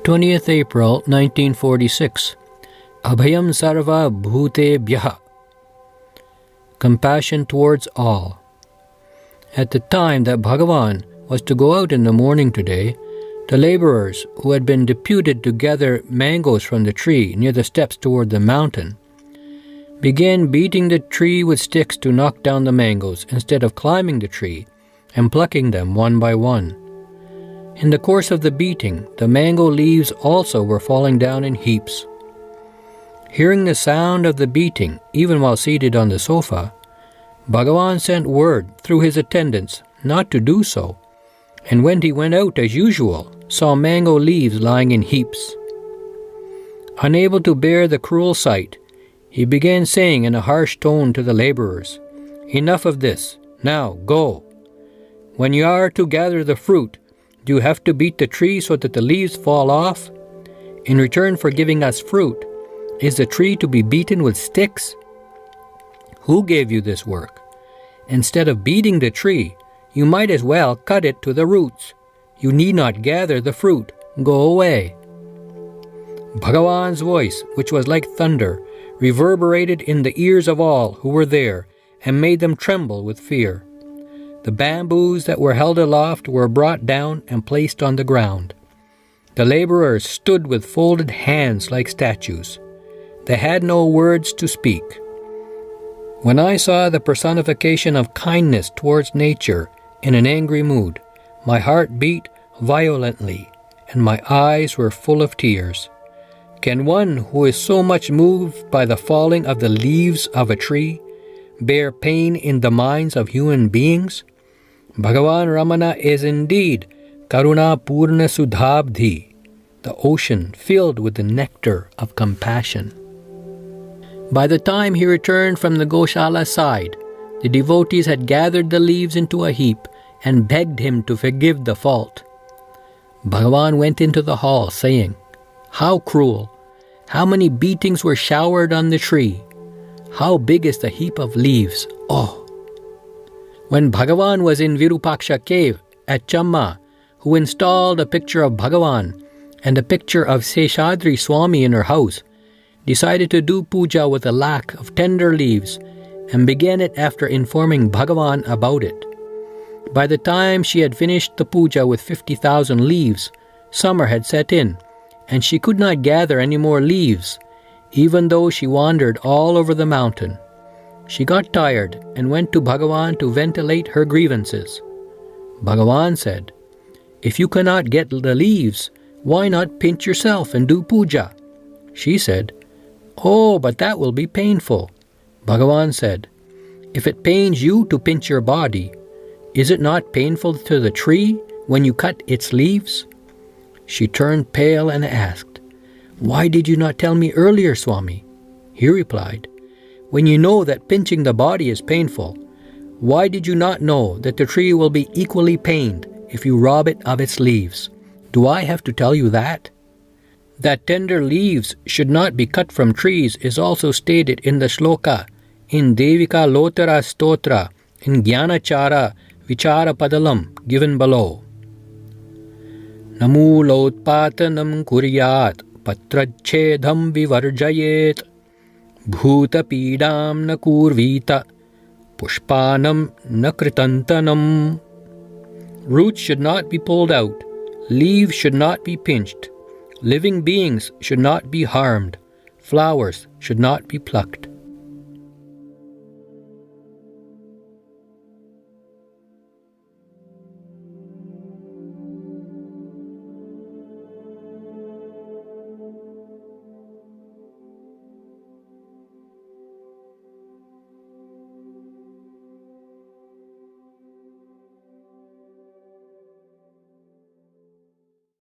20th April 1946. Abhayam sarva bhutebhyah. Compassion towards all. At the time that Bhagavan was to go out in the morning today, the laborers who had been deputed to gather mangoes from the tree near the steps toward the mountain began beating the tree with sticks to knock down the mangoes instead of climbing the tree and plucking them one by one. In the course of the beating, the mango leaves also were falling down in heaps. Hearing the sound of the beating, even while seated on the sofa, Bhagavan sent word through his attendants not to do so, and when he went out as usual, saw mango leaves lying in heaps. Unable to bear the cruel sight, he began saying in a harsh tone to the laborers, "Enough of this, now go. When you are to gather the fruit, do you have to beat the tree so that the leaves fall off? In return for giving us fruit, is the tree to be beaten with sticks? Who gave you this work? Instead of beating the tree, you might as well cut it to the roots. You need not gather the fruit. Go away." Bhagavan's voice, which was like thunder, reverberated in the ears of all who were there and made them tremble with fear. The bamboos that were held aloft were brought down and placed on the ground. The laborers stood with folded hands like statues. They had no words to speak. When I saw the personification of kindness towards nature in an angry mood, my heart beat violently and my eyes were full of tears. Can one who is so much moved by the falling of the leaves of a tree bear pain in the minds of human beings? Bhagavan Ramana is indeed Karuna Purna Sudhabdhi, the ocean filled with the nectar of compassion. By the time he returned from the Gosala side, the devotees had gathered the leaves into a heap and begged him to forgive the fault. Bhagavan went into the hall saying, "How cruel! How many beatings were showered on the tree! How big is the heap of leaves! Oh!" When Bhagavan was in Virupaksha cave at Chamma, who installed a picture of Bhagavan and a picture of Seshadri Swami in her house, decided to do puja with a lac of tender leaves and began it after informing Bhagavan about it. By the time she had finished the puja with 50,000 leaves, summer had set in, and she could not gather any more leaves, even though she wandered all over the mountain. She got tired and went to Bhagavan to ventilate her grievances. Bhagavan said, "If you cannot get the leaves, why not pinch yourself and do puja?" She said, "Oh, but that will be painful." Bhagavan said, "If it pains you to pinch your body, is it not painful to the tree when you cut its leaves?" She turned pale and asked, "Why did you not tell me earlier, Swami?" He replied, "When you know that pinching the body is painful, why did you not know that the tree will be equally pained if you rob it of its leaves? Do I have to tell you that? That tender leaves should not be cut from trees is also stated in the shloka in Devika Lotara Stotra in Jnanachara Vichara Padalam given below. Namulotpatanam kuryat patrachedham vivarjayet bhutapidam na kurvita pushpanam na kritantanam. Roots should not be pulled out, leaves should not be pinched, living beings should not be harmed, flowers should not be plucked.